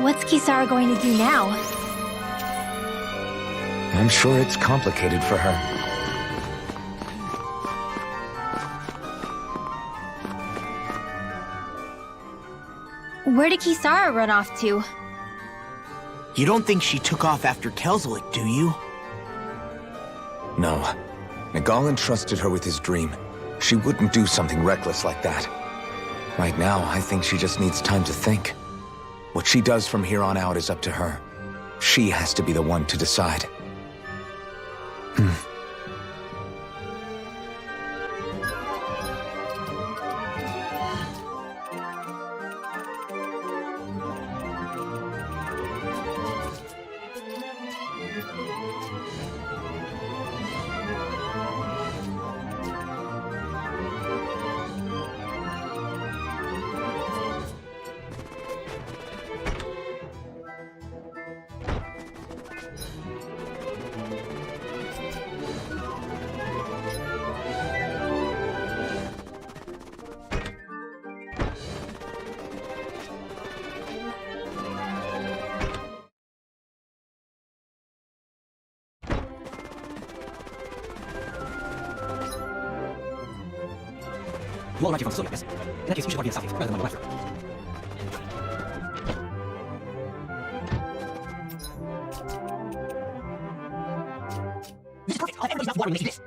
What's Kisara going to do now? I'm sure it's complicated for her. Where did Kisara run off to? You don't think she took off after Kelzelik, do you? No. Nagal entrusted her with his dream. She wouldn't do something reckless like that. Right now, I think she just needs time to think. What she does from here on out is up to her. She has to be the one to decide. You all arrived here from Cecilia, yes? In that case, we should probably be south rather than on the left. This is perfect. Everybody's mouth watering when they see this.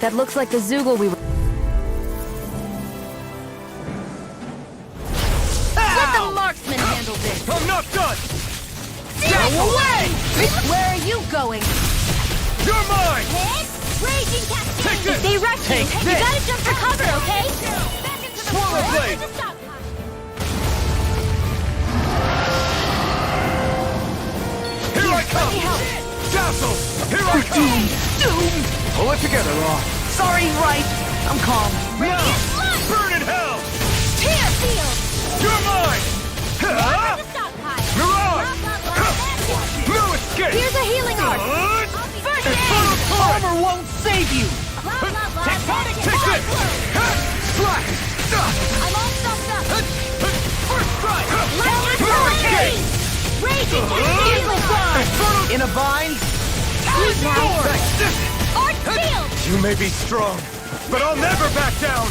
That looks like the Zoogle we were... Let the marksman handle this! I'm not done! Stay away! Where are you going? You're mine! Raging cascade! Take this! If they rush you, you this! gotta jump for cover, okay? Swallow blade! Here I come! Dazzle! Here I come! Doom! Pull it together, Law. Sorry, right. I'm calm. Now! Burn in hell! Here, field! You're mine! Never the stockpile! Mirage! Blah, blah, blah. No escape! Here's a healing art! First aid! Armor won't save you! Blah, blah, blah. That's it. Take this! Slash! I'm all stuffed up! First strike! No escape! Raging cascade! Infernal! In a bind? Sweet now! Art field! You may be strong, but I'll never back down!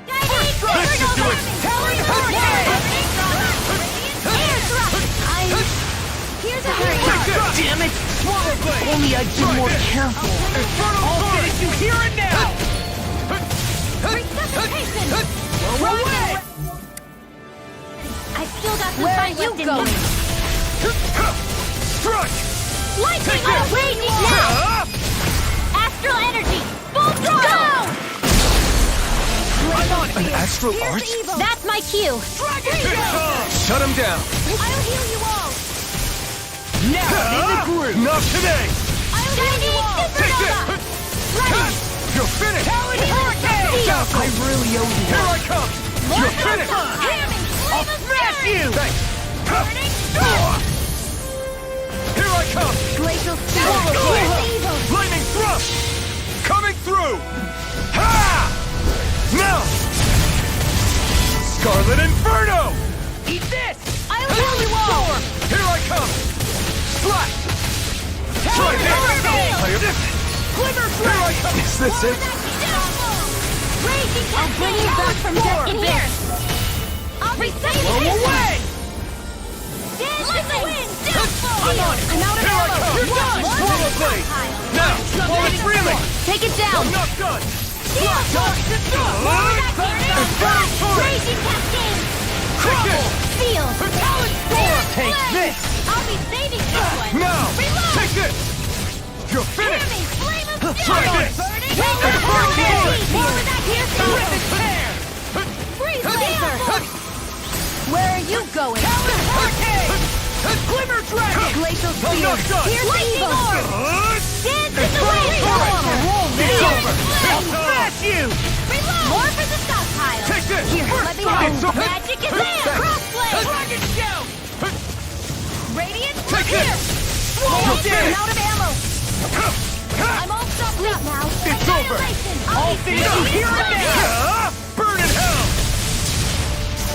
This should do it! Here's a hurry! Damn it! Swallow blade! Only I'd be more careful. Infernal I'll sword! finish you here and now! Resuscitation! Away! I've still got some Where are fight you left in going? me. Strike! Lightning Take this! on raging now! Astral energy! Full throttle! An astral arch? That's my cue! Shut him down! I'll heal you all! Now, in the groove! Not today! I'll heal you all! Take Supernova! this! Ready! You're finished! Seal! I really owe you Here one. I come! You're finished! I'll smash you! Thanks! Here I come! Glacial Swallow Spirit! blade! Lightning thrust! Coming through! Ha! Now! Scarlet Inferno! Eat this! I'll heal you all! Here I come! Slash! Try this! Glimmer Here I come! Is this it? Raging I'll bring you back from death. In here! I'll reset you! away! Dance with the wind! Downfall! I'm out of Here I ammo! come! You're done! It's reeling! Take it down! I'm not done! Raging cascade! Take this! Feel! Talent storm! Take this! I'll be saving this one! Now! Reload! Take this! You're Hear finished! me! Flame of Try fury! this! More with that Terrific tear! Freeze laser! Where are you going? Glimmer dragon! Glacial I'm spear! not done! Here's lightning orb! Dance in the wind! It's over! I'll smash you! Reload! More for the stockpile! Take this! Here, let me strike! know! Magic is there! Crossblade! Dragon shout! Radiant! Take Here! this! Swallow! You're dead! I'm out of ammo! I'm all stopped up now! It's over! All Here and now! Burn in hell!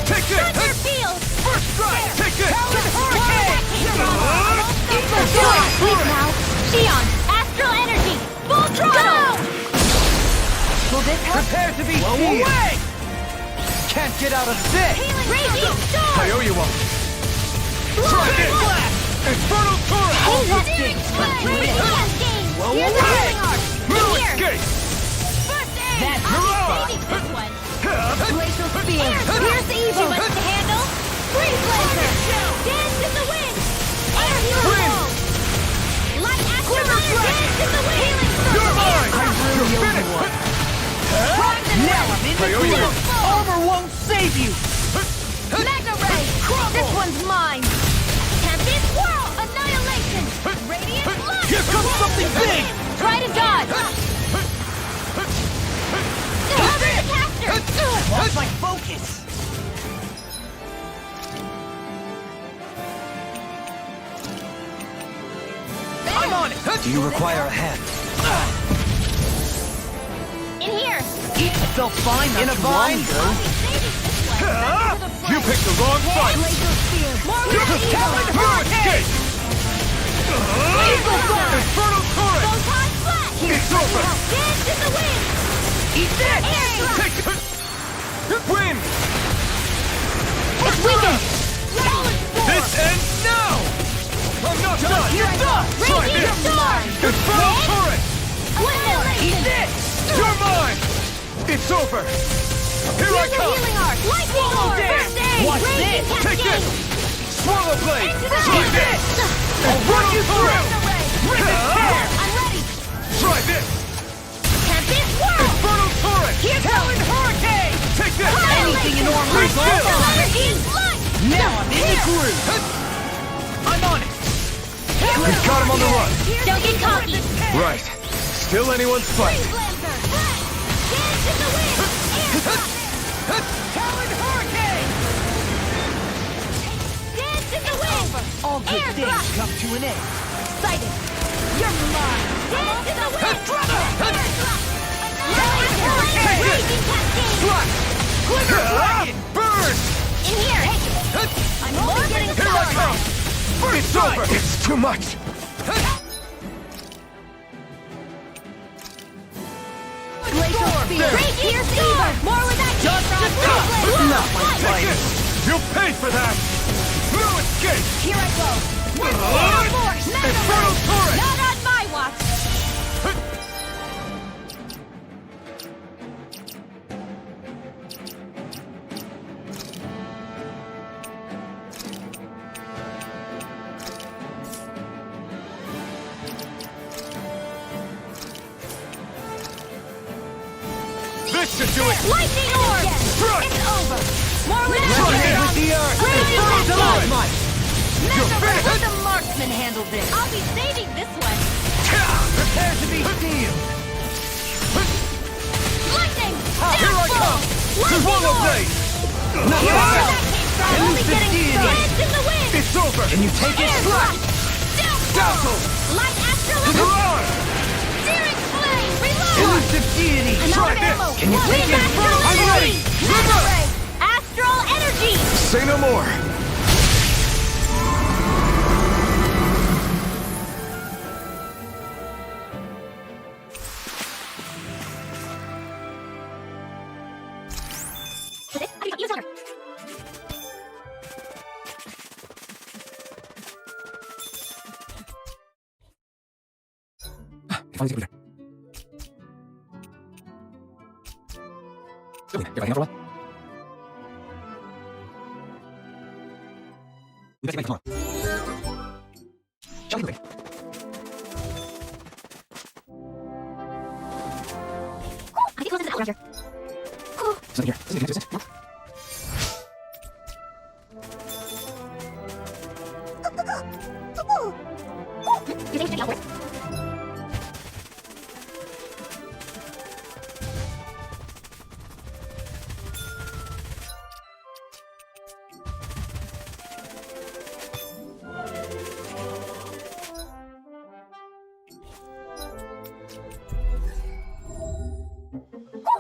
Take this! Thunder field! First strike! Take this! Sleep now! Xion! Astral energy! Full throttle! Will this help? Prepare to be sealed! Away! Can't get out of this! Raging storm! I owe you one! Try this! Infernal torrent! Raging cascade! Here's the healing arc! No Here! escape! First aid! That's I'll right. be saving this one! Glacial spear! Here's the evil! Too much to handle! Freeze laser! Dance in the wind! Air healing ball! Light astral dance in the wind! You're mine! Healing You're finished! Now I'm in I owe you one! Armor won't save you! Magna Ray! This one's mine! Tempest Whirl! Annihilation! Radiant Blood! Here comes something big! Try to dodge! Cover the caster! Lost my focus. I'm on it! Do you require a hand? In here! Felt fine In a vine? I'll be saving this one! You picked the wrong fight! Glacial Spear! More You're with the talent! evil! No escape! Evil Blast! Infernal torrent! Photon Flash! It's over! Dance in the wind! Eat this! Air Blast! Take it! Win! It's weakened! Solid Storm! This ends now! I'm not done! You're done! Try Raging this! Storm! Infernal torrent! Annihilation! You're mine! It's over! Here I Here's the come! healing arc! Lightning Orb! First aid! Watch Raging this! Take Cascade! this! Swallow blade! Into the Try wind! this! I'll run you through! I'm ready! Try this! Tempest Whirl! Infernal torrent! Here's Talon Hurricane! Take this! Anything in order Be is still! all Energy! Light! Now I'm in the groove. I'm on it. We've got him on the run! Don't get cocky! Right. Still anyone's fight. Freeze Blazer! Dance in the wind! Air Blast! Talon Hurricane! Dance in the wind! All good Air things thrust! come to an end. Sighted! You're mine! Dance in the wind! Air thrust! Take it! Raging Cascade! Slash! Glimmer dragon! Burn! In here! I'm only getting a Here I power come! line. It's over! It's too much! Glacial Spear! Raging Fever! More with that Just Not my Take fight. it! You'll pay for that! No escape! Here I go! Force! Infernal torrent! Not on my watch! This should do it! Lightning Orb! Strike! It's over! More with Try that! it! With the earth. Raging Infernal Cascade! torrent! You're Let finished! the marksman handle this! I'll be saving this one! Prepare to be sealed. Lightning! Here I come! Swallow blade! I'm only getting Elusive dance in the wind! It's over! Can you take it? Air Slash! thrust! Dazzle! Light astral Hurrah! searing flame! Reload! Elusive deity. I'm Try out of this! ammo! Can you What take is it? astral I'm energy? ready! Mega ray! Astral energy! Say no more! Finally get over there. Still, get back for a while. We better get back tomorrow. Shall we move it? I think close to the around here. Something here. Something consistent. You think you can help?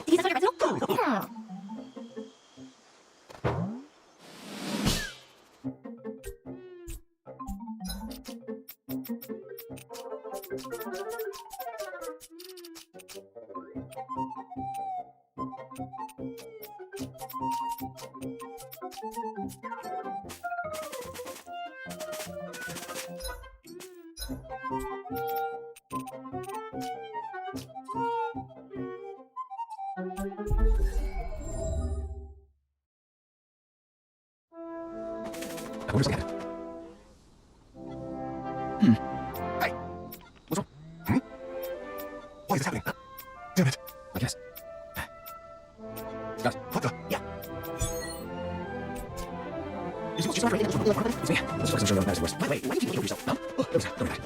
These are original. Yeah. I wonder what's happening. Hey! What's wrong? Why is this happening? Damn it. I guess. Guys, what the? Yeah. She's not ready. It's me. Let's focus on showing up nice voice. By the way, why did you kill yourself? Huh? Oh, don't do that.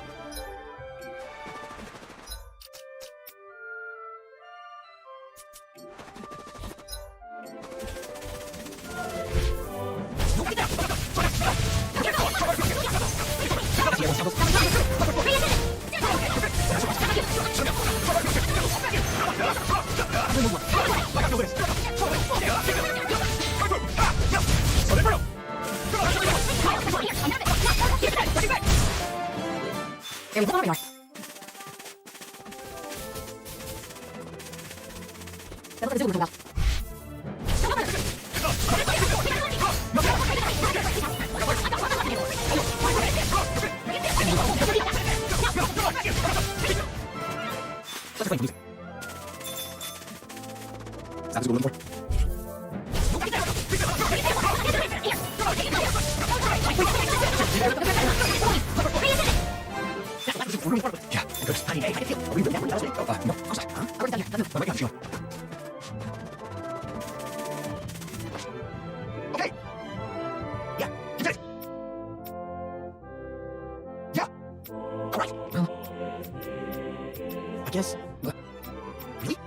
There we go. There we are. That's what the zoo was about. Let's play music. Is that what we're looking for? Yeah, good. How do you feel? Are we really that one? No, of course not. Huh? I'll down here. Let's move. Oh my God, sure. Okay. Yeah, you did it. Yeah. All right. Well, I guess. Really?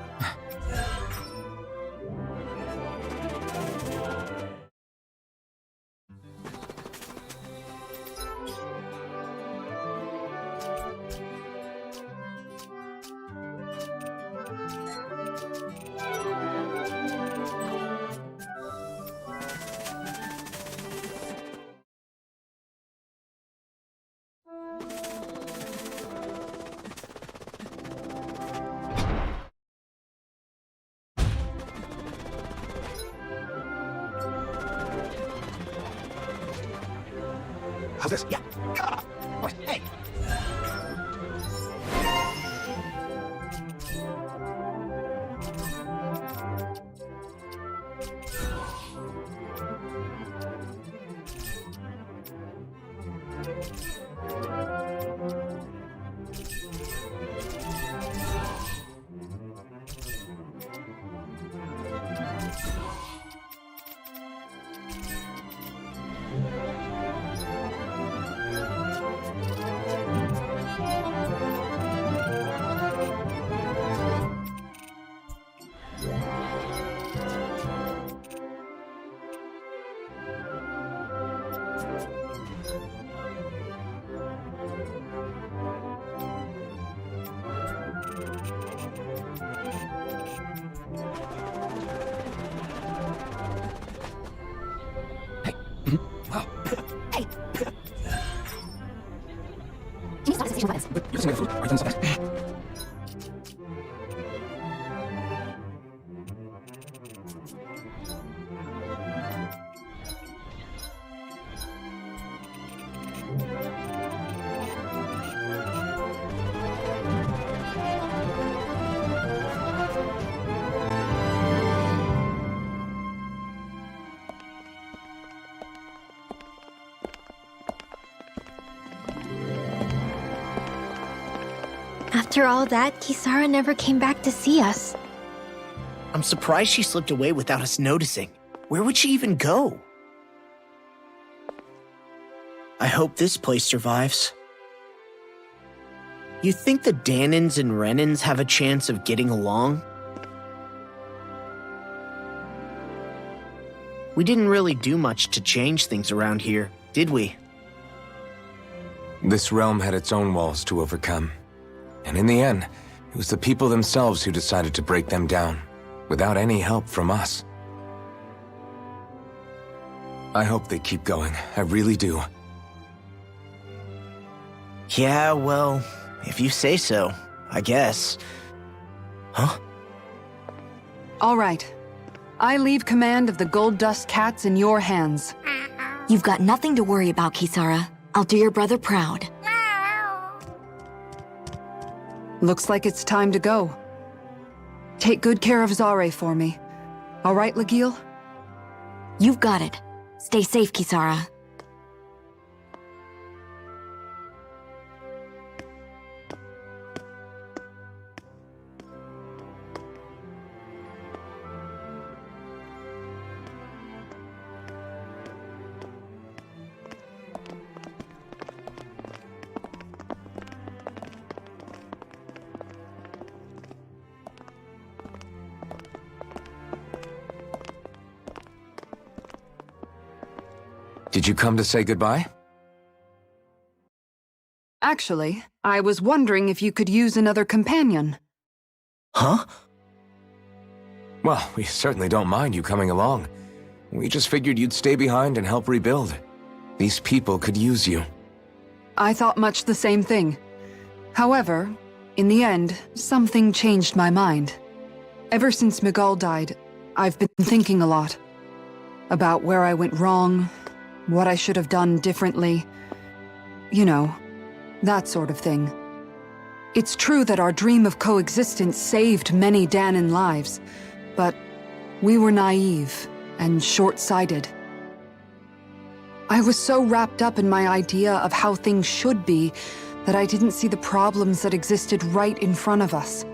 How's this? Yeah. Ah, what? Hey. Wow. Hey! Can you stop this sensation weapons? But you're listening to the food. Are you done with that? After all that, Kisara never came back to see us. I'm surprised she slipped away without us noticing. Where would she even go? I hope this place survives. You think the Danins and Renins have a chance of getting along? We didn't really do much to change things around here, did we? This realm had its own walls to overcome. And in the end, it was the people themselves who decided to break them down, without any help from us. I hope they keep going. I really do. Yeah, well, if you say so, I guess. Huh? All right. I leave command of the Gold Dust Cats in your hands. You've got nothing to worry about, Kisara. I'll do your brother proud. Looks like it's time to go. Take good care of Zare for me. All right, Legil? You've got it. Stay safe, Kisara. Did you come to say goodbye? Actually, I was wondering if you could use another companion. Huh? Well, we certainly don't mind you coming along. We just figured you'd stay behind and help rebuild. These people could use you. I thought much the same thing. However, in the end, something changed my mind. Ever since Miguel died, I've been thinking a lot. About where I went wrong, what I should have done differently. You know, that sort of thing. It's true that our dream of coexistence saved many Danin lives, but we were naive and short-sighted. I was so wrapped up in my idea of how things should be that I didn't see the problems that existed right in front of us.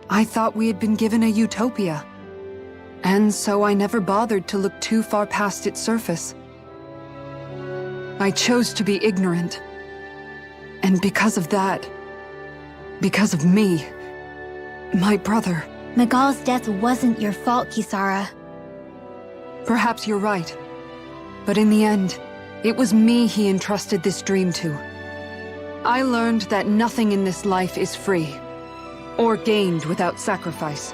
I thought we had been given a utopia. And so I never bothered to look too far past its surface. I chose to be ignorant. And because of that, because of me, my brother... Miguel's death wasn't your fault, Kisara. Perhaps you're right. But in the end, it was me he entrusted this dream to. I learned that nothing in this life is free, or gained without sacrifice.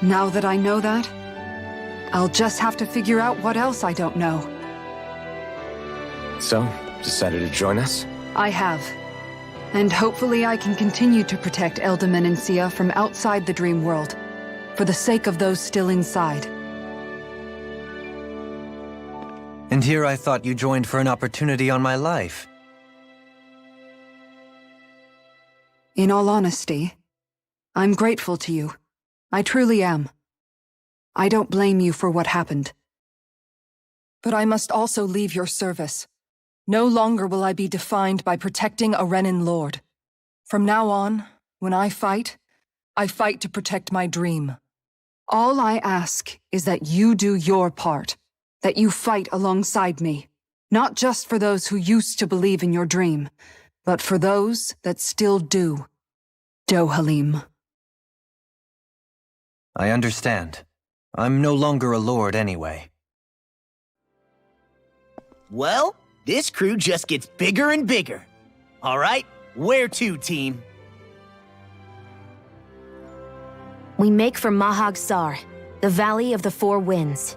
Now that I know that, I'll just have to figure out what else I don't know. So, decided to join us? I have. And hopefully I can continue to protect Eldaman and Sia from outside the dream world, for the sake of those still inside. And here I thought you joined for an opportunity on my life. In all honesty, I'm grateful to you. I truly am. I don't blame you for what happened. But I must also leave your service. No longer will I be defined by protecting a Renin lord. From now on, when I fight to protect my dream. All I ask is that you do your part, that you fight alongside me, not just for those who used to believe in your dream, but for those that still do. Dohalim. I understand. I'm no longer a lord anyway. Well, this crew just gets bigger and bigger. All right, where to, team? We make for Mahag Sar, the Valley of the Four Winds.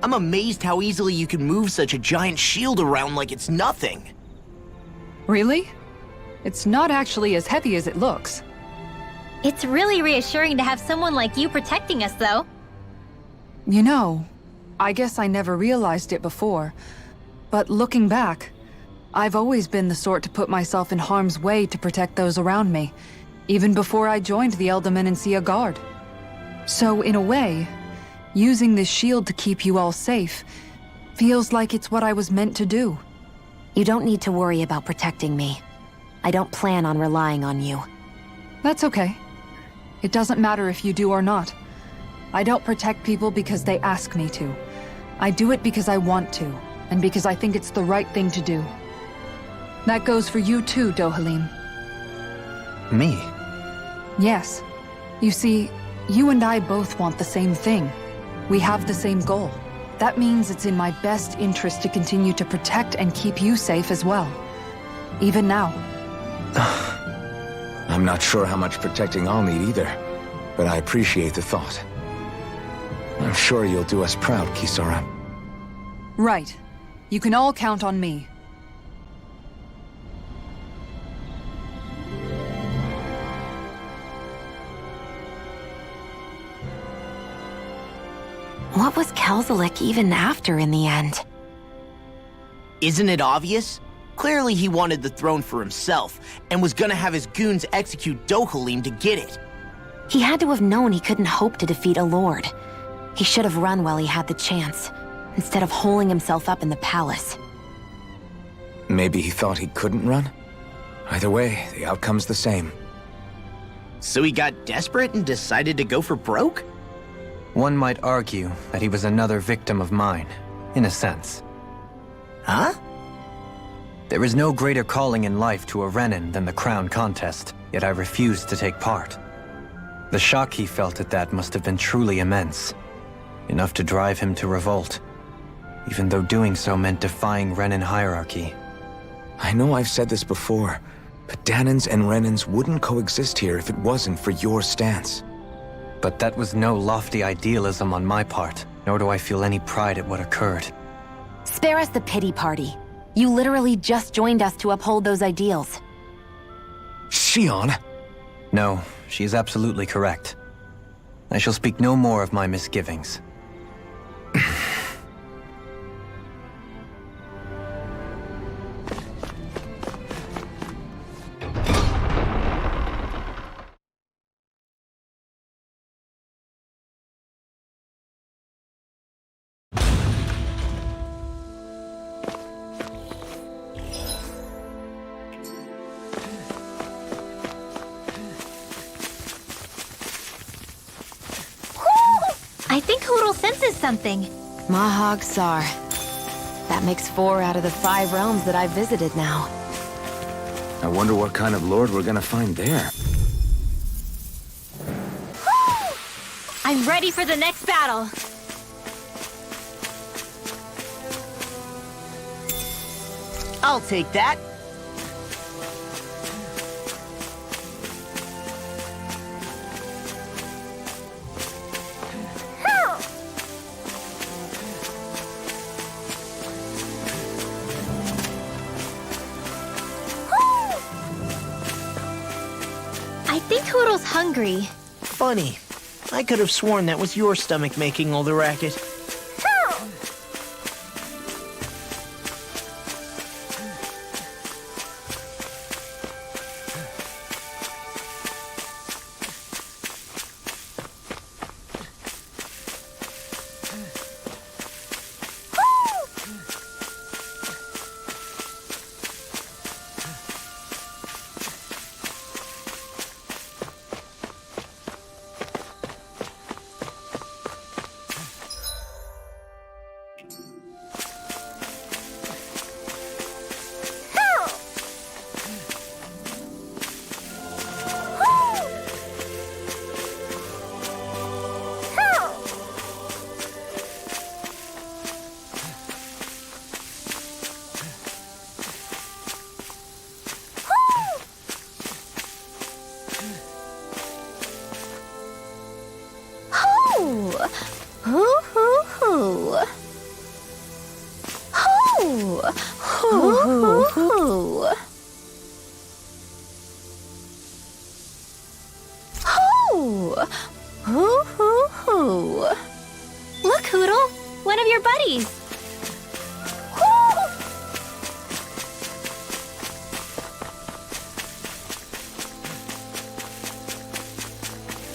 I'm amazed how easily you can move such a giant shield around like it's nothing. Really? It's not actually as heavy as it looks. It's really reassuring to have someone like you protecting us, though. You know, I guess I never realized it before, but looking back, I've always been the sort to put myself in harm's way to protect those around me, even before I joined the Elderman and Sea Guard. So in a way, using this shield to keep you all safe feels like it's what I was meant to do. You don't need to worry about protecting me. I don't plan on relying on you. That's okay. It doesn't matter if you do or not. I don't protect people because they ask me to. I do it because I want to, and because I think it's the right thing to do. That goes for you too, Dohalim. Me? Yes. You see, you and I both want the same thing. We have the same goal. That means it's in my best interest to continue to protect and keep you safe as well. Even now. I'm not sure how much protecting I'll need either, but I appreciate the thought. I'm sure you'll do us proud, Kisara. Right. You can all count on me. What was Kelzelik even after in the end? Isn't it obvious? Clearly he wanted the throne for himself, and was gonna have his goons execute Dohalim to get it. He had to have known he couldn't hope to defeat a lord. He should have run while he had the chance, instead of holding himself up in the palace. Maybe he thought he couldn't run? Either way, the outcome's the same. So he got desperate and decided to go for broke? One might argue that he was another victim of mine, in a sense. Huh? There is no greater calling in life to a Renin than the crown contest, yet I refused to take part. The shock he felt at that must have been truly immense, enough to drive him to revolt, even though doing so meant defying Renin hierarchy. I know I've said this before, but Danans and Renins wouldn't coexist here if it wasn't for your stance. But that was no lofty idealism on my part, nor do I feel any pride at what occurred. Spare us the pity party. You literally just joined us to uphold those ideals. Shion! No, she is absolutely correct. I shall speak no more of my misgivings. I think Hootle senses something. Mahag Sar. That makes 4 out of the 5 realms that I've visited now. I wonder what kind of lord we're gonna find there. I'm ready for the next battle. I'll take that. I think Hootle's hungry. Funny. I could have sworn that was your stomach making all the racket. Ooh. Hoo! Hoo hoo hoo. Look, Hoodle, one of your buddies. Woo!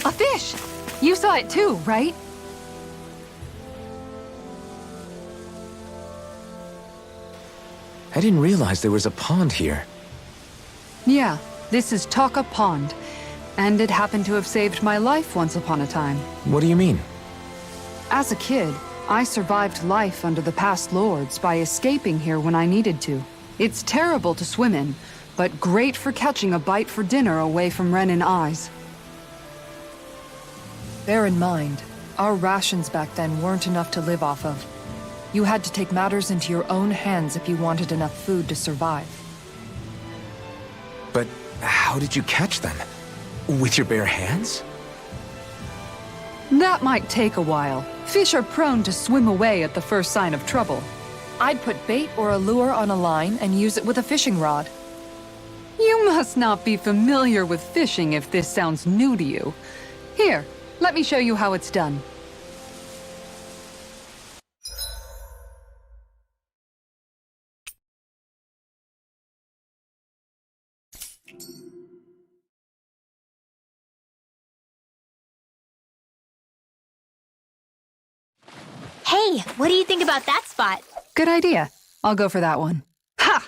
A fish! You saw it too, right? I didn't realize there was a pond here. Yeah, this is Taka Pond. And it happened to have saved my life once upon a time. What do you mean? As a kid, I survived life under the past lords by escaping here when I needed to. It's terrible to swim in, but great for catching a bite for dinner away from Renin eyes. Bear in mind, our rations back then weren't enough to live off of. You had to take matters into your own hands if you wanted enough food to survive. But how did you catch them? With your bare hands? That might take a while. Fish are prone to swim away at the first sign of trouble. I'd put bait or a lure on a line and use it with a fishing rod. You must not be familiar with fishing if this sounds new to you. Here, let me show you how it's done. Hey, what do you think about that spot? Good idea. I'll go for that one. Ha!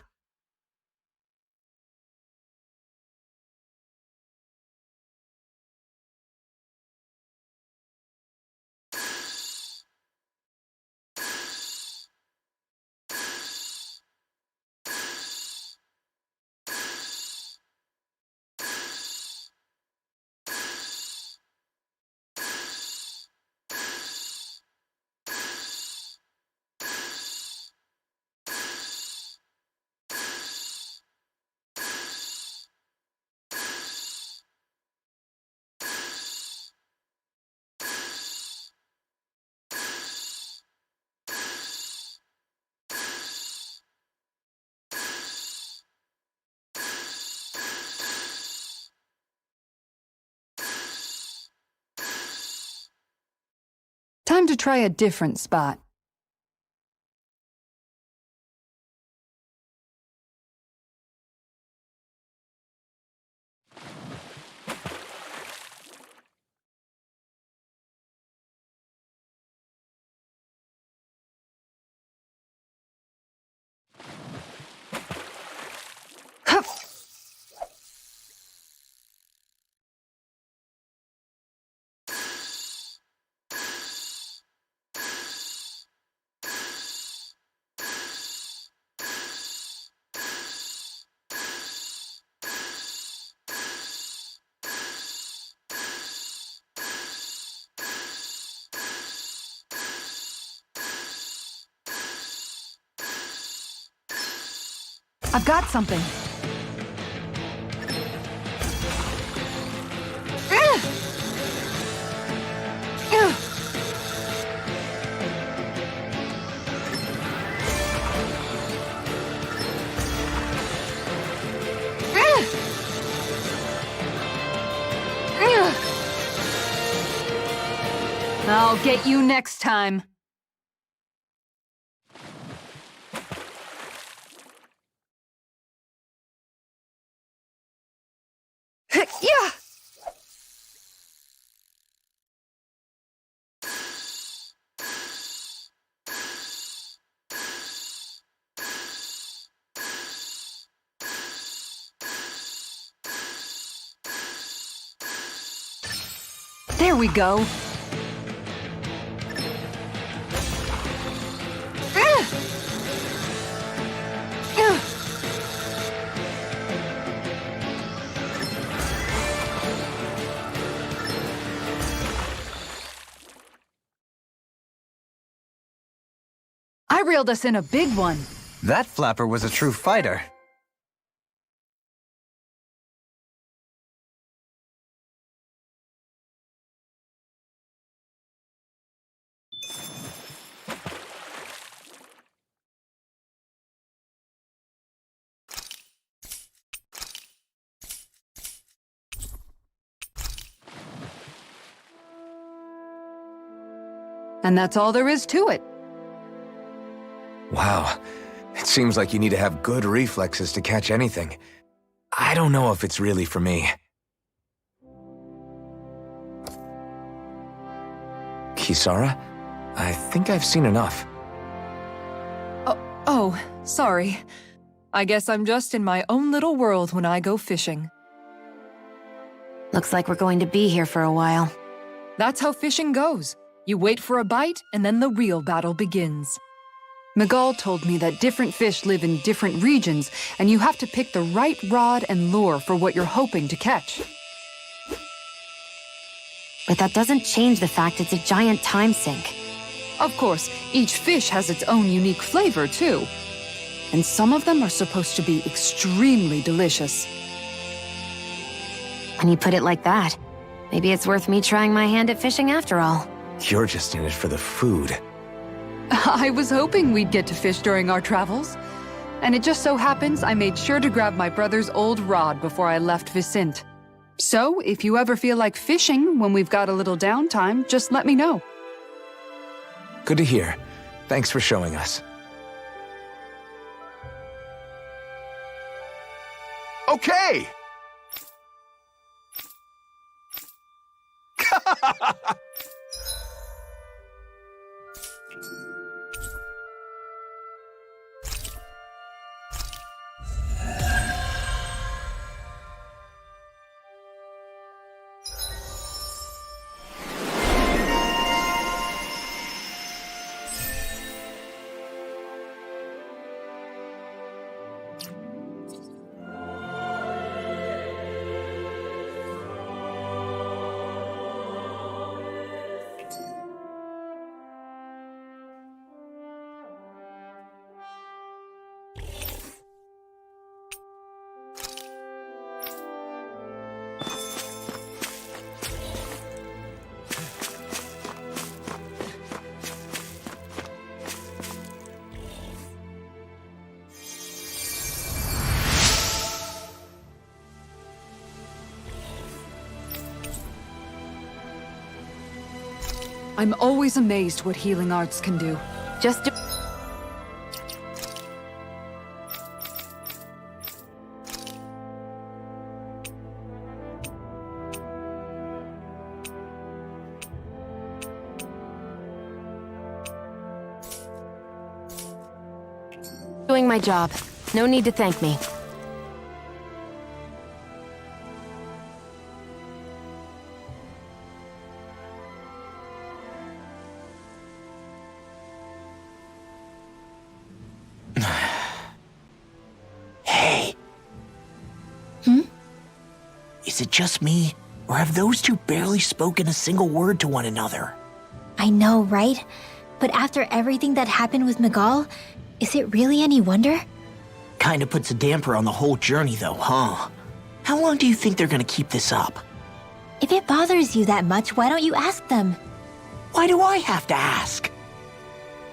Time to try a different spot. Huff! I've got something. I'll get you next time. Yeah! There we go. I reeled us in a big one. That flapper was a true fighter. And that's all there is to it. Wow. It seems like you need to have good reflexes to catch anything. I don't know if it's really for me. Kisara? I think I've seen enough. Oh, sorry. I guess I'm just in my own little world when I go fishing. Looks like we're going to be here for a while. That's how fishing goes. You wait for a bite, and then the real battle begins. Miguel told me that different fish live in different regions, and you have to pick the right rod and lure for what you're hoping to catch. But that doesn't change the fact it's a giant time sink. Of course, each fish has its own unique flavor, too. And some of them are supposed to be extremely delicious. When you put it like that, maybe it's worth me trying my hand at fishing after all. You're just in it for the food. I was hoping we'd get to fish during our travels. And it just so happens I made sure to grab my brother's old rod before I left Vicente. So, if you ever feel like fishing when we've got a little downtime, just let me know. Good to hear. Thanks for showing us. Okay! I'm always amazed what healing arts can do. Just doing my job. No need to thank me. Hey. Is it just me, or have those two barely spoken a single word to one another? I know, right? But after everything that happened with Miguel, is it really any wonder? Kinda puts a damper on the whole journey though, huh? How long do you think they're gonna keep this up? If it bothers you that much, why don't you ask them? Why do I have to ask?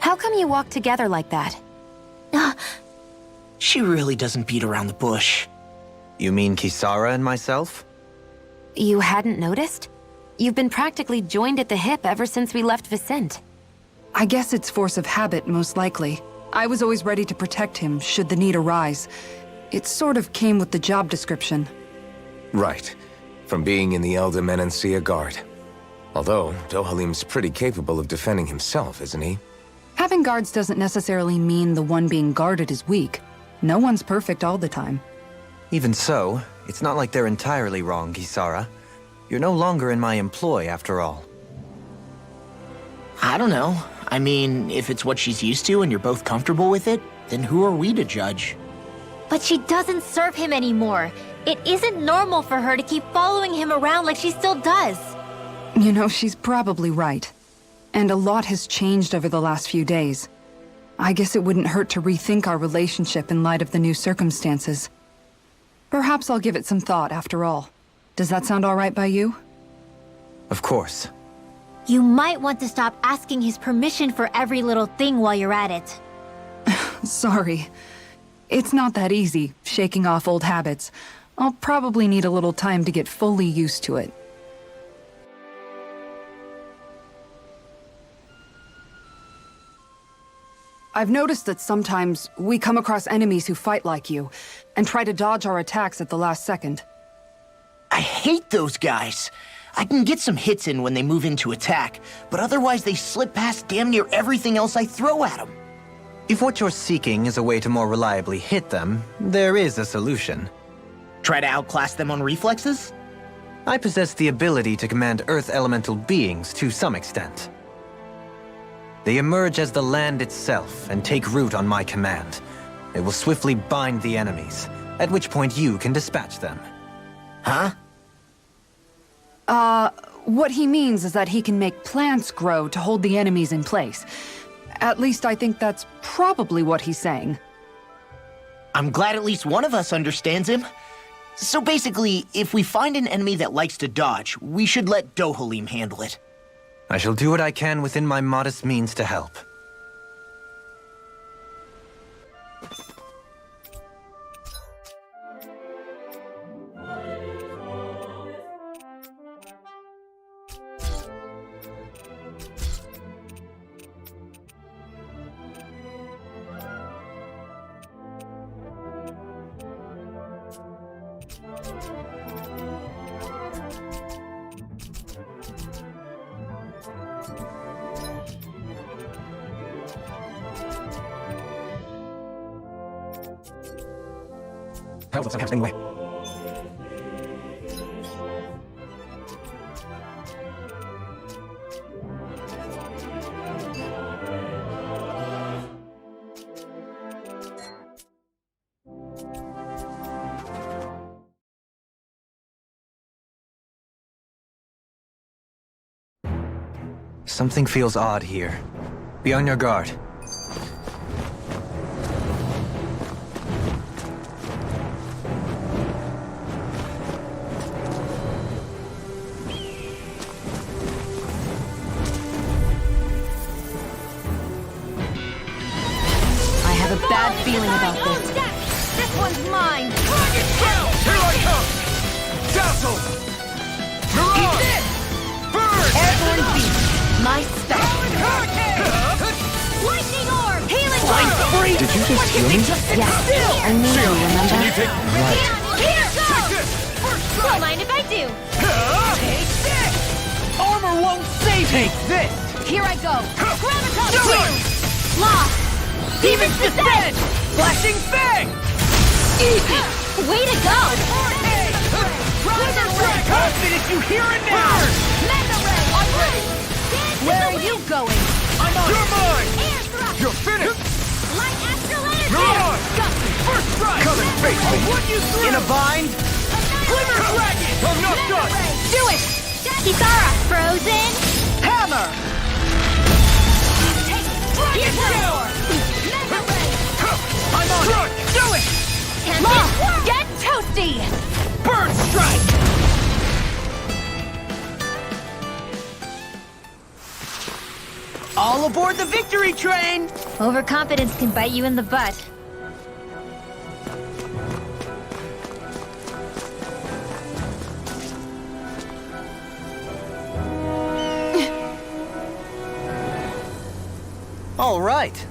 How come you walk together like that? She really doesn't beat around the bush. You mean Kisara and myself? You hadn't noticed? You've been practically joined at the hip ever since we left Vicente. I guess it's force of habit, most likely. I was always ready to protect him, should the need arise. It sort of came with the job description. Right. From being in the Elder Menancia Guard. Although, Dohalim's pretty capable of defending himself, isn't he? Having guards doesn't necessarily mean the one being guarded is weak. No one's perfect all the time. Even so, it's not like they're entirely wrong, Kisara. You're no longer in my employ, after all. I don't know. I mean, if it's what she's used to and you're both comfortable with it, then who are we to judge? But she doesn't serve him anymore. It isn't normal for her to keep following him around like she still does. You know, she's probably right. And a lot has changed over the last few days. I guess it wouldn't hurt to rethink our relationship in light of the new circumstances. Perhaps I'll give it some thought after all. Does that sound all right by you? Of course. You might want to stop asking his permission for every little thing while you're at it. Sorry. It's not that easy, shaking off old habits. I'll probably need a little time to get fully used to it. I've noticed that sometimes we come across enemies who fight like you, and try to dodge our attacks at the last second. I hate those guys. I can get some hits in when they move into attack, but otherwise they slip past damn near everything else I throw at them. If what you're seeking is a way to more reliably hit them, there is a solution. Try to outclass them on reflexes? I possess the ability to command Earth elemental beings to some extent. They emerge as the land itself and take root on my command. It will swiftly bind the enemies, at which point you can dispatch them. Huh? What he means is that he can make plants grow to hold the enemies in place. At least I think that's probably what he's saying. I'm glad at least one of us understands him. So basically, if we find an enemy that likes to dodge, we should let Dohalim handle it. I shall do what I can within my modest means to help. How's that happening anyway? Something feels odd here. Be on your guard. I have a bad feeling about this. This one's mine! Target down! Here I come! Dazzle! Mirage! Burn! Airborne beast, my special. Lightning orb! Healing Flying orb! free! Did you just heal me? Yes, I need you, remember? Can you take... Here, go! Take this! Don't mind if I do. Take this! Armor won't save me! Take this! Here I go. Graviton Do it! shield! Lock! Demon's descent! Flashing Fang! Easy! Way to go! Confident you hear it now! Mega ray! I'm ready! Where are you going? I'm on You're mine! Air thrust! You're finished! Light astral energy! Mirage! Got me! First strike! Come and face me! What you threw? In a bind? Glimmer Dragon! I'm not Mega done! ray! Do it! Kisara! Frozen! Hammer! Here's more! Mega ray! I'm on it! Do it! Tempest! Get toasty! Bird strike! All aboard the victory train! Overconfidence can bite you in the butt. All right.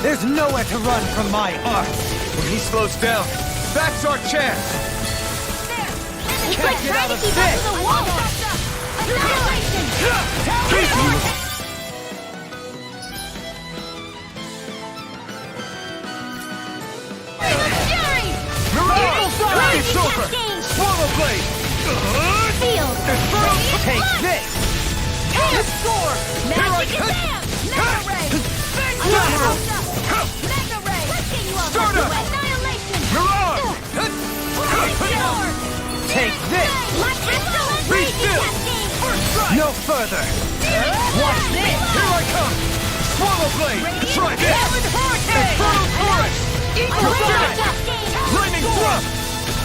There's nowhere to run from my art! When he slows down, that's our chance! It's Can't like get trying out to of keep this. up with the wall! Annihilation! Fury! Mirage! It's over! Exchange! Swallow Blade! Field! Take this! Hail Storm! Here I Magic come. Exam! Mega Ray! Mega Ray! Let's get you off Stardust! the Annihilation! Mirage! Storm! Take this! Light Astral and Be Raging still! Cascade! First strike! No further! Watch this! Here I come! Swallow Blade! Try this! Infernal Torrent! Raging Cascade! Lightning Thrust!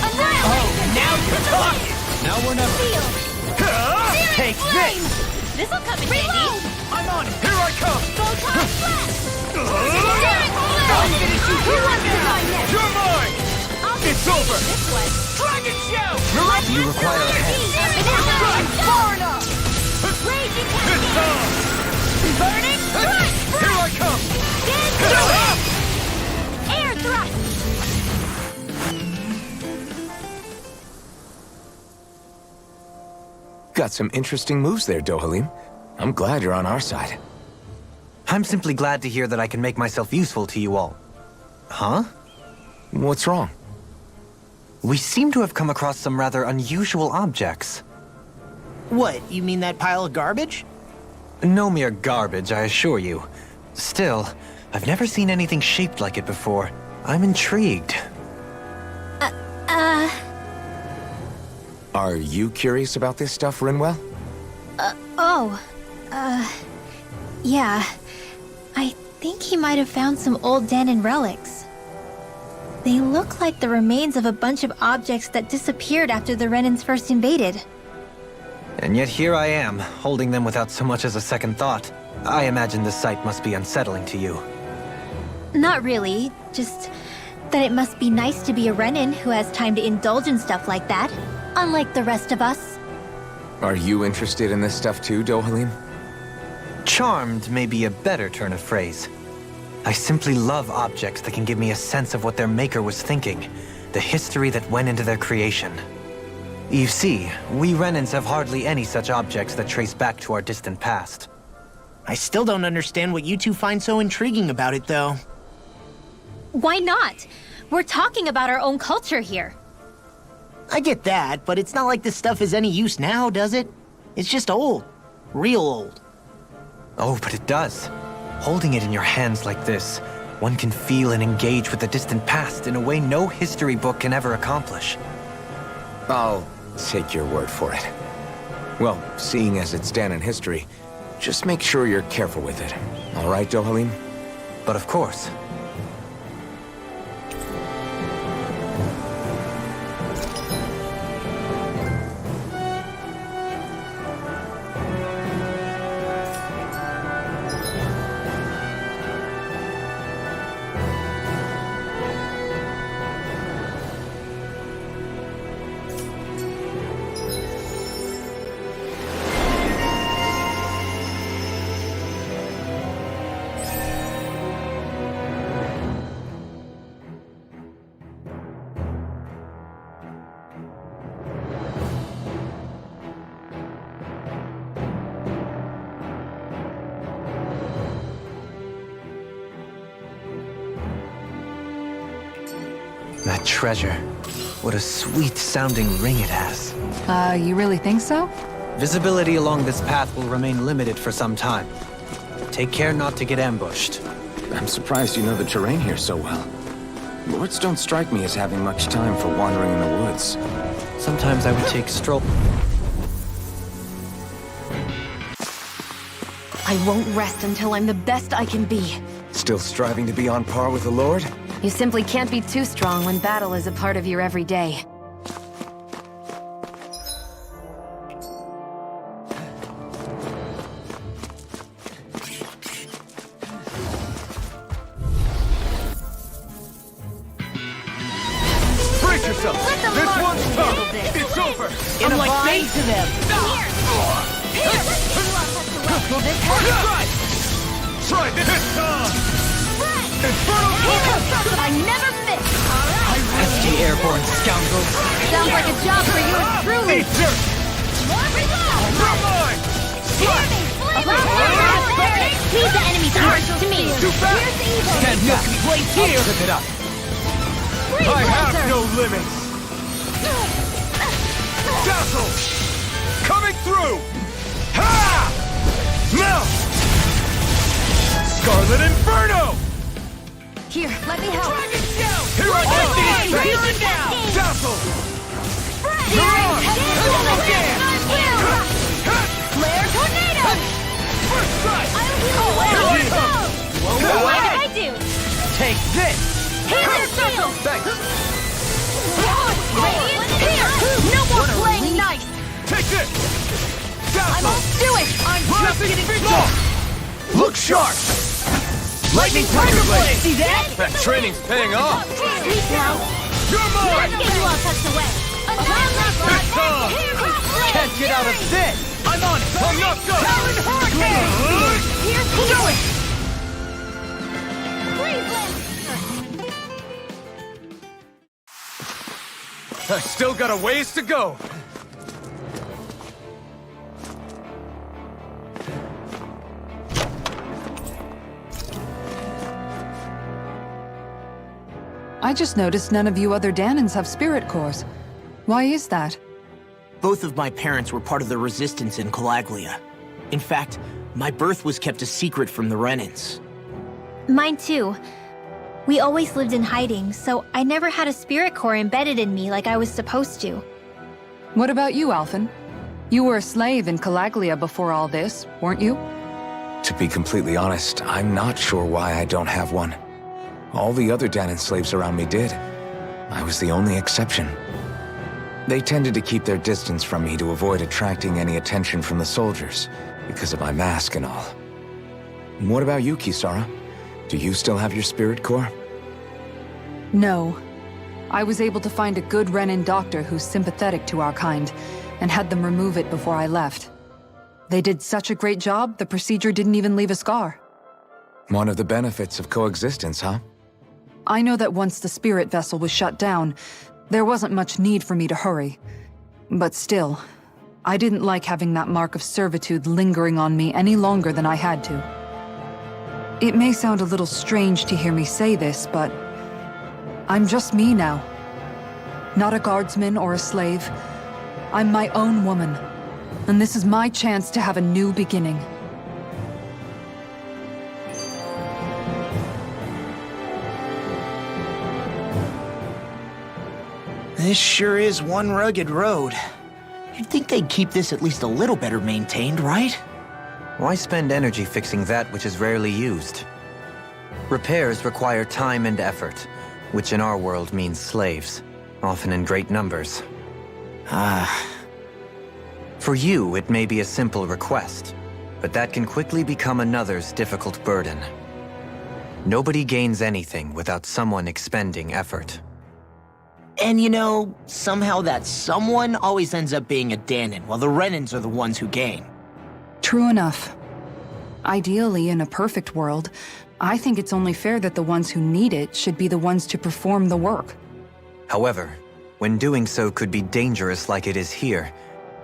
Annihilation! Now you're talking! Now or never. Take this! This'll come in handy. I'm on it! Here I come! Photon blast! I'll finish you Who wants to die next? You're mine! I'll It's just over! this one. Dragon Shout! You require a hand. Far enough! Raging It's cascade! on! Burning thrust! Here I come! Air thrust! Got some interesting moves there, Dohalim. I'm glad you're on our side. I'm simply glad to hear that I can make myself useful to you all. Huh? What's wrong? We seem to have come across some rather unusual objects. What, you mean that pile of garbage? No mere garbage, I assure you. Still, I've never seen anything shaped like it before. I'm intrigued. Are you curious about this stuff, Rinwell? Yeah. I think he might have found some old Danon relics. They look like the remains of a bunch of objects that disappeared after the Renans first invaded. And yet here I am, holding them without so much as a second thought. I imagine this sight must be unsettling to you. Not really, just that it must be nice to be a Renan who has time to indulge in stuff like that, unlike the rest of us. Are you interested in this stuff too, Dohalim? Charmed may be a better turn of phrase. I simply love objects that can give me a sense of what their maker was thinking, the history that went into their creation. You see, we Renans have hardly any such objects that trace back to our distant past. I still don't understand what you two find so intriguing about it, though. Why not? We're talking about our own culture here. I get that, but it's not like this stuff is any use now, does it? It's just old. Real old. Oh, but it does. Holding it in your hands like this, one can feel and engage with the distant past in a way no history book can ever accomplish. I'll take your word for it. Well, seeing as it's Danon history, just make sure you're careful with it. All right, Dohalim? But of course. That treasure. What a sweet-sounding ring it has. You really think so? Visibility along this path will remain limited for some time. Take care not to get ambushed. I'm surprised you know the terrain here so well. Lords don't strike me as having much time for wandering in the woods. Sometimes I would take stroll... I won't rest until I'm the best I can be. Still striving to be on par with the Lord? You simply can't be too strong when battle is a part of your everyday. Brace yourself! This one's tough! It's over! I'm like bait to them! Will this work? Try this time! Infernal Blast! I never miss! Pesky airborne scoundrels! Sounds like a job for you truly! Eat dirt! More reload! You're mine! Leave the enemy's heart to me! Too fast! Here's the evil! Stand back! Place here! Zip it up! Breathe, I have Lancer! no limits! Dazzle! Coming through! Ha! Now! Scarlet Inferno! Here, let me help! Here I go! Raging cascade! Dazzle! You're on! Flare tornado! First strike! I'll Here I come! What did I do? Take this! Hit their shield! Thanks! Radiant spear! Tossing big look sharp! Lightning Tiger Blade! See that? That training's paying off! Sweet now. You're mine! Let's get you all tucked away. Around that block. Tom! Can't get out of this! I'm on it! I'm not done! Talon Hurricane! Here's the Do it! I still got a ways to go! I just noticed none of you other Danans have spirit cores. Why is that? Both of my parents were part of the resistance in Calaglia. In fact, my birth was kept a secret from the Renans. Mine too. We always lived in hiding, so I never had a spirit core embedded in me like I was supposed to. What about you, Alphen? You were a slave in Calaglia before all this, weren't you? To be completely honest, I'm not sure why I don't have one. All the other Danan slaves around me did. I was the only exception. They tended to keep their distance from me to avoid attracting any attention from the soldiers, because of my mask and all. What about you, Kisara? Do you still have your spirit core? No. I was able to find a good Renan doctor who's sympathetic to our kind, and had them remove it before I left. They did such a great job, the procedure didn't even leave a scar. One of the benefits of coexistence, huh? I know that once the spirit vessel was shut down, there wasn't much need for me to hurry. But still, I didn't like having that mark of servitude lingering on me any longer than I had to. It may sound a little strange to hear me say this, but I'm just me now. Not a guardsman or a slave. I'm my own woman, and this is my chance to have a new beginning. This sure is one rugged road. You'd think they'd keep this at least a little better maintained, right? Why spend energy fixing that which is rarely used? Repairs require time and effort, which in our world means slaves, often in great numbers. For you, it may be a simple request, but that can quickly become another's difficult burden. Nobody gains anything without someone expending effort. And you know, somehow that someone always ends up being a Danan, while the Renans are the ones who gain. True enough. Ideally, in a perfect world, I think it's only fair that the ones who need it should be the ones to perform the work. However, when doing so could be dangerous like it is here,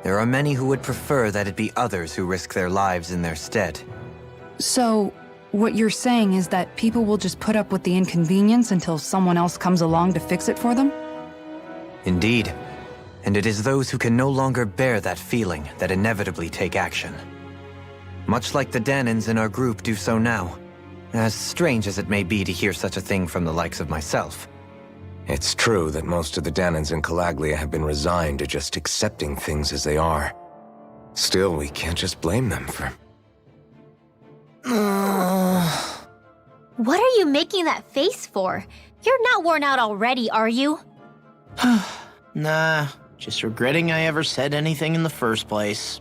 there are many who would prefer that it be others who risk their lives in their stead. So, what you're saying is that people will just put up with the inconvenience until someone else comes along to fix it for them? Indeed. And it is those who can no longer bear that feeling that inevitably take action. Much like the Danans in our group do so now. As strange as it may be to hear such a thing from the likes of myself. It's true that most of the Danans in Calaglia have been resigned to just accepting things as they are. Still, we can't just blame them for... What are you making that face for? You're not worn out already, are you? Nah, just regretting I ever said anything in the first place.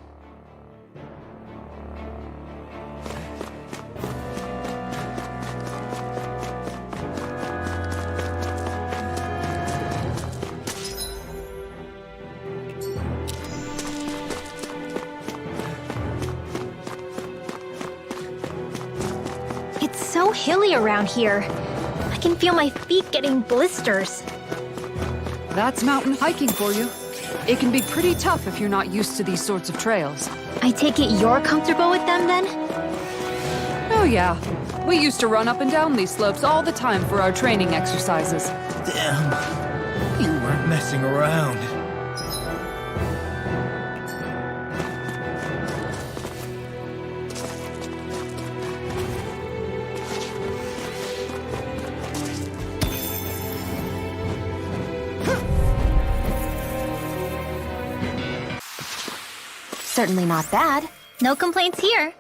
It's so hilly around here. I can feel my feet getting blisters. That's mountain hiking for you. It can be pretty tough if you're not used to these sorts of trails. I take it you're comfortable with them then? Oh yeah. We used to run up and down these slopes all the time for our training exercises. Damn. You weren't messing around. Certainly not bad. No complaints here.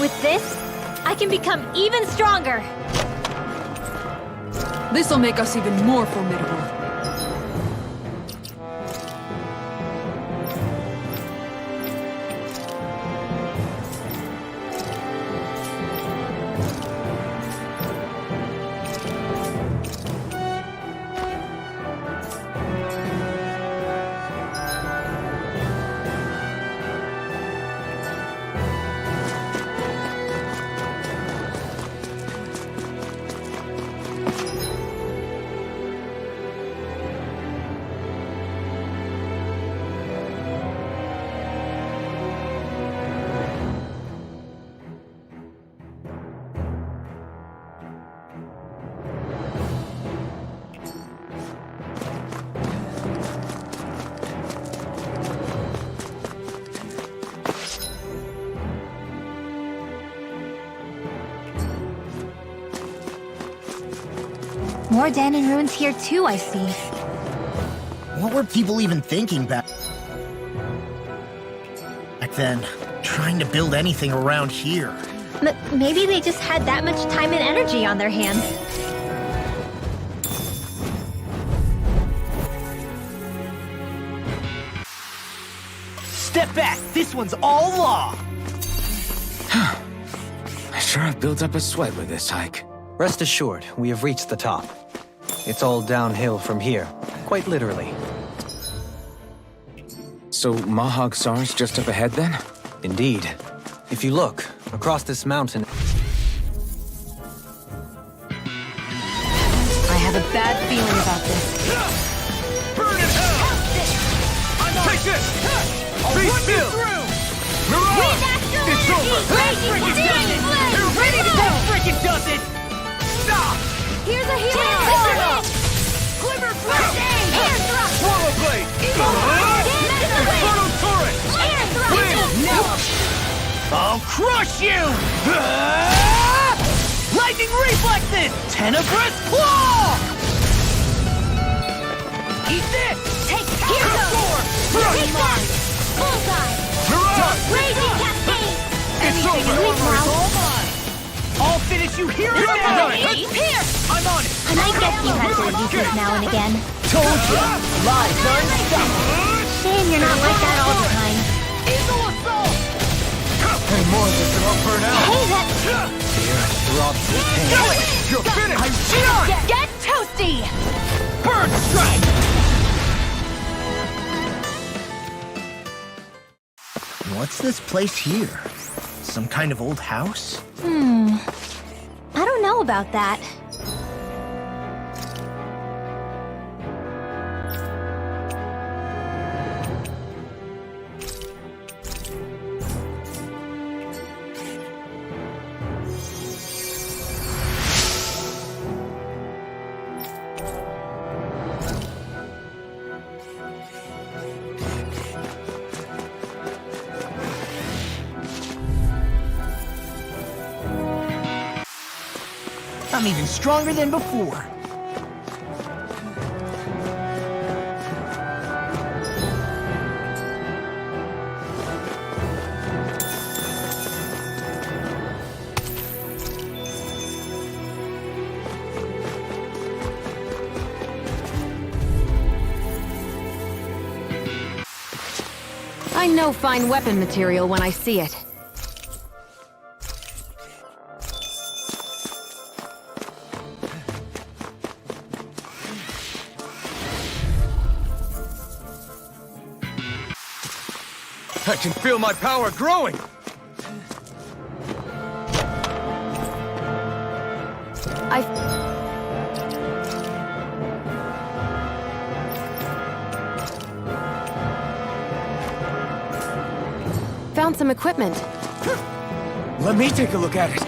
With this, I can become even stronger. This'll make us even more formidable. More Danon ruins here too, I see. What were people even thinking back then? Trying to build anything around here. Maybe they just had that much time and energy on their hands. Step back! This one's all law! I sure have built up a sweat with this hike. Rest assured, we have reached the top. It's all downhill from here, quite literally. So Mahag Sar's just up ahead then? Indeed. If you look, across this mountain... I have a bad feeling about this. Burn in hell! Take this! Be still! Mirage! It's over! You're ready to go! Freaking does it! Stop! Here's a hero! Glimmer Blade! Air thrust! Swallow blade! Inferno turret! Air thrust! No! I'll crush you! Lightning reflexes! Tenebrous claw! Eat this! Take Take that! Bullseye! Mirage! Raging Cascade! It's over! All mine! I'll finish you here and now! Here! I'm on it! And I guess you have your uses now and again. Told you! Lies are unstoppable! Shame you're not like that all the time. Eagle assault! Any more of this and I'll burn out! Hey, that... Drops the pain. Do it! You're finished! Get toasty! Bird strike! What's this place here? Some kind of old house? I don't know about that. I'm even stronger than before. I know fine weapon material when I see it. I can feel my power growing! Found some equipment. Let me take a look at it.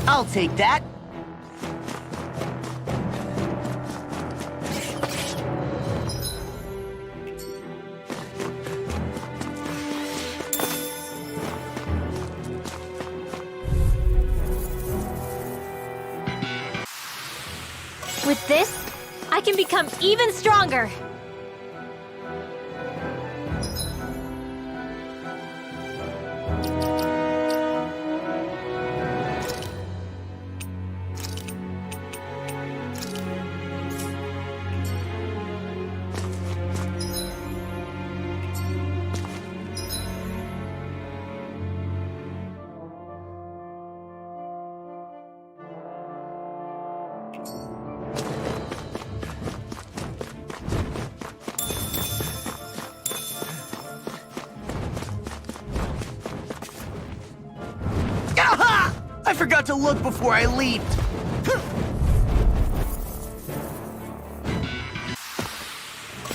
I'll take that. With this, I can become even stronger. Aha! I forgot to look before I leaped.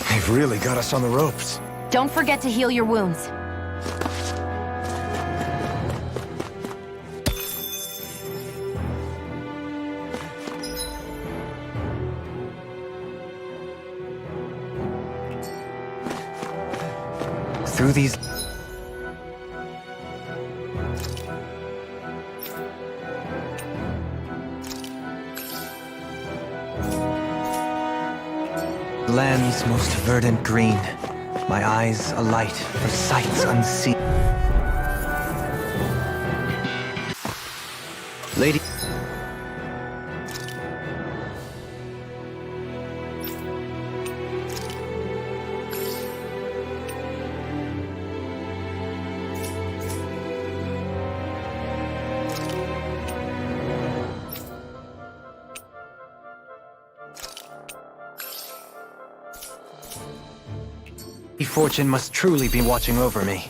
They've really got us on the ropes. Don't forget to heal your wounds. Through these... land's most verdant green, my eyes alight for sights unseen. Lady... Fortune must truly be watching over me.